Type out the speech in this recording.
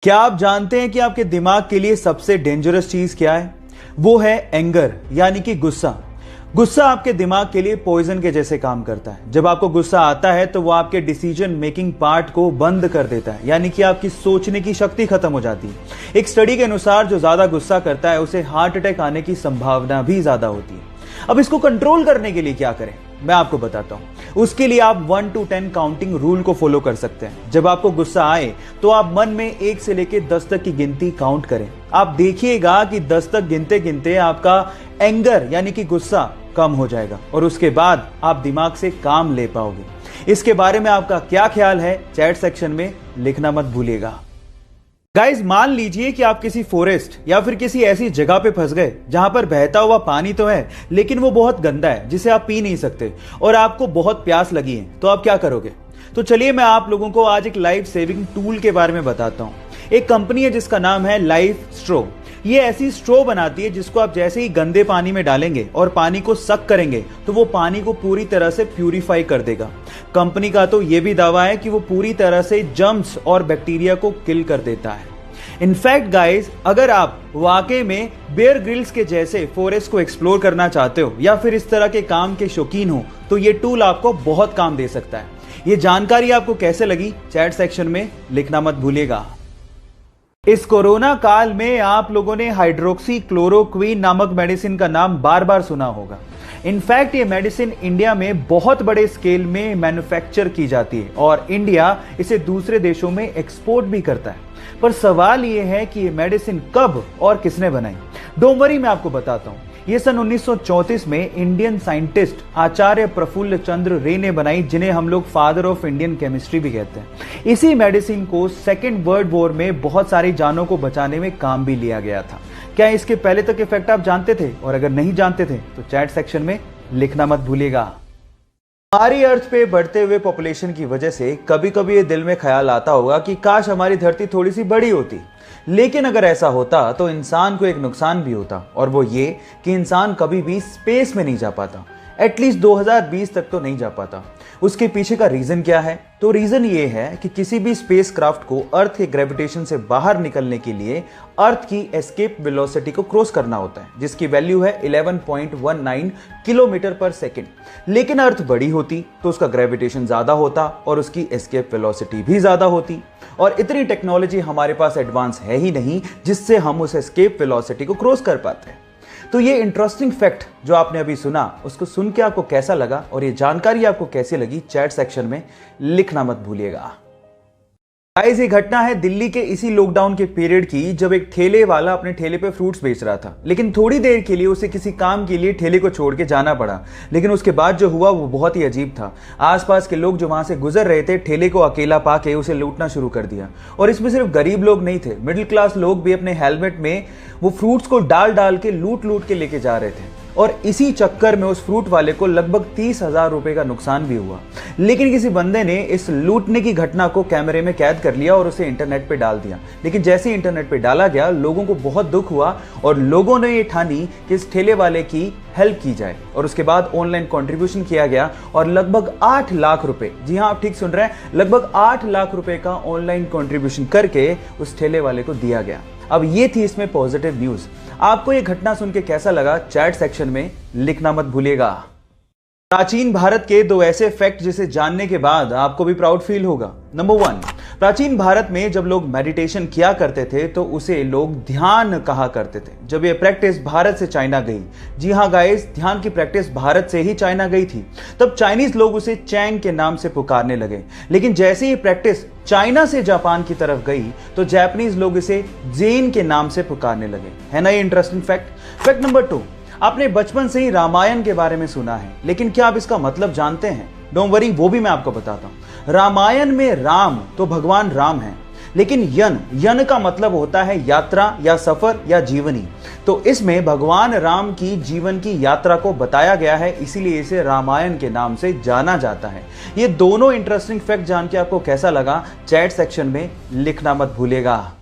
क्या आप जानते हैं कि आपके दिमाग के लिए सबसे डेंजरस चीज क्या है? वो है एंगर, यानी कि गुस्सा। गुस्सा आपके दिमाग के लिए पॉइजन के जैसे काम करता है। जब आपको गुस्सा आता है तो वो आपके डिसीजन मेकिंग पार्ट को बंद कर देता है, यानी कि आपकी सोचने की शक्ति खत्म हो जाती है। एक स्टडी के अनुसार जो ज्यादा गुस्सा करता है उसे हार्ट अटैक आने की संभावना भी ज्यादा होती है। अब इसको कंट्रोल करने के लिए क्या करें, मैं आपको बताता हूं। उसके लिए आप 1 to 10 काउंटिंग रूल को फॉलो कर सकते हैं। जब आपको गुस्सा आए तो आप मन में 1 से लेकर 10 तक की गिनती काउंट करें। आप देखिएगा कि 10 तक गिनते गिनते आपका एंगर यानी कि गुस्सा कम हो जाएगा और उसके बाद आप दिमाग से काम ले पाओगे। इसके बारे में आपका क्या ख्याल है, चैट सेक्शन में लिखना मत भूलिएगा। गाइज, मान लीजिए कि आप किसी फॉरेस्ट या फिर किसी ऐसी जगह पे फंस गए जहां पर बहता हुआ पानी तो है लेकिन वो बहुत गंदा है, जिसे आप पी नहीं सकते, और आपको बहुत प्यास लगी है, तो आप क्या करोगे? तो चलिए मैं आप लोगों को आज एक लाइफ सेविंग टूल के बारे में बताता हूं। एक कंपनी है जिसका नाम है लाइफ स्ट्रो। ये ऐसी स्ट्रो बनाती है जिसको आप जैसे ही गंदे पानी में डालेंगे और पानी को सक करेंगे तो वो पानी को पूरी तरह से प्यूरिफाई कर देगा। कंपनी का तो ये भी दावा है कि वो पूरी तरह से जर्म्स और बैक्टीरिया को किल कर देता है। इनफैक्ट गाइस, अगर आप वाकई में बेयर ग्रिल्स के जैसे फॉरेस्ट को एक्सप्लोर करना चाहते हो या फिर इस तरह के काम के शौकीन हो तो ये टूल आपको बहुत काम दे सकता है। ये जानकारी आपको कैसे लगी, चैट सेक्शन में लिखना मत भूलिएगा। इस कोरोना काल में आप लोगों ने हाइड्रोक्सी क्लोरोक्वीन नामक मेडिसिन का नाम बार बार सुना होगा। इनफैक्ट ये मेडिसिन इंडिया में बहुत बड़े स्केल में मैन्युफैक्चर की जाती है और इंडिया इसे दूसरे देशों में एक्सपोर्ट भी करता है। पर सवाल ये है कि ये मेडिसिन कब और किसने बनाई? डोंट वरी, मैं आपको बताता हूं। ये सन 1934 में इंडियन साइंटिस्ट आचार्य प्रफुल्ल चंद्र रे ने बनाई, जिन्हें हम लोग फादर ऑफ इंडियन केमिस्ट्री भी कहते हैं। इसी मेडिसिन को सेकेंड वर्ल्ड वॉर में बहुत सारी जानों को बचाने में काम भी लिया गया था। क्या इसके पहले तक इफेक्ट आप जानते थे? और अगर नहीं जानते थे तो चैट सेक्शन में लिखना मत भूलिएगा। हमारी अर्थ पे बढ़ते हुए पॉपुलेशन की वजह से कभी कभी ये दिल में ख्याल आता होगा कि काश हमारी धरती थोड़ी सी बड़ी होती। लेकिन अगर ऐसा होता तो इंसान को एक नुकसान भी होता, और वो ये कि इंसान कभी भी स्पेस में नहीं जा पाता। एटलीस्ट 2020 तक तो नहीं जा पाता। उसके पीछे का रीजन क्या है? तो रीजन ये है कि किसी भी स्पेस क्राफ्ट को अर्थ के ग्रेविटेशन से बाहर निकलने के लिए अर्थ की एस्केप वेलोसिटी को क्रॉस करना होता है, जिसकी वैल्यू है 11.19 किलोमीटर पर सेकेंड। लेकिन अर्थ बड़ी होती तो उसका ग्रेविटेशन ज्यादा होता और उसकी एस्केप वेलोसिटी भी ज्यादा होती, और इतनी टेक्नोलॉजी हमारे पास एडवांस है ही नहीं जिससे हम उस एस्केप वेलोसिटी को क्रॉस कर पाते हैं। तो ये इंटरेस्टिंग फैक्ट जो आपने अभी सुना, उसको सुन के आपको कैसा लगा और ये जानकारी आपको कैसी लगी, चैट सेक्शन में लिखना मत भूलिएगा। गाइस, ये घटना है दिल्ली के इसी लॉकडाउन के पीरियड की, जब एक ठेले वाला अपने ठेले पे फ्रूट्स बेच रहा था, लेकिन थोड़ी देर के लिए उसे किसी काम के लिए ठेले को छोड़ के जाना पड़ा। लेकिन उसके बाद जो हुआ वो बहुत ही अजीब था। आसपास के लोग जो वहां से गुजर रहे थे ठेले को अकेला पाके उसे लूटना शुरू कर दिया। और इसमें सिर्फ गरीब लोग नहीं थे, मिडिल क्लास लोग भी अपने हेलमेट में वो फ्रूट्स को डाल डाल के लूट के लेके जा रहे थे। और इसी चक्कर में उस फ्रूट वाले को लगभग 30,000 रुपए का नुकसान भी हुआ। लेकिन किसी बंदे ने इस लूटने की घटना को कैमरे में कैद कर लिया और उसे इंटरनेट पे डाल दिया। लेकिन जैसे ही इंटरनेट पे डाला गया, लोगों को बहुत दुख हुआ और लोगों ने ये ठानी कि इस ठेले वाले की हेल्प की जाए। और उसके बाद ऑनलाइन कंट्रीब्यूशन किया गया और लगभग 8 लाख रुपए, जी हाँ आप ठीक सुन रहे हैं, लगभग 8 लाख रुपए का ऑनलाइन कंट्रीब्यूशन करके उस ठेले वाले को दिया गया। अब ये थी इसमें पॉजिटिव न्यूज। आपको ये घटना सुन के कैसा लगा, चैट सेक्शन में लिखना मत भूलिएगा। प्राचीन भारत के 2 ऐसे फैक्ट जिसे जानने के बाद आपको भी प्राउड फील होगा। नंबर 1, प्राचीन भारत में जब लोग मेडिटेशन किया करते थे तो उसे लोग ध्यान कहा करते थे। जब ये प्रैक्टिस भारत से चाइना गई, जी हाँ गाइस, ध्यान की प्रैक्टिस भारत से ही चाइना गई थी, तब चाइनीज लोग उसे चैंग के नाम से पुकारने लगे। लेकिन जैसे ही प्रैक्टिस चाइना से जापान की तरफ गई तो जापानीज लोग इसे जेन के नाम से पुकारने लगे। है ना ये इंटरेस्टिंग फैक्ट। फैक्ट नंबर 2, आपने बचपन से ही रामायण के बारे में सुना है, लेकिन क्या आप इसका मतलब जानते हैं? डोंट वरी, वो भी मैं आपको बताता हूं। रामायण में राम तो भगवान राम है, लेकिन यन का मतलब होता है यात्रा या सफर या जीवनी। तो इसमें भगवान राम की जीवन की यात्रा को बताया गया है, इसीलिए इसे रामायण के नाम से जाना जाता है। ये दोनों इंटरेस्टिंग फैक्ट जान के आपको कैसा लगा, चैट सेक्शन में लिखना मत भूलिएगा।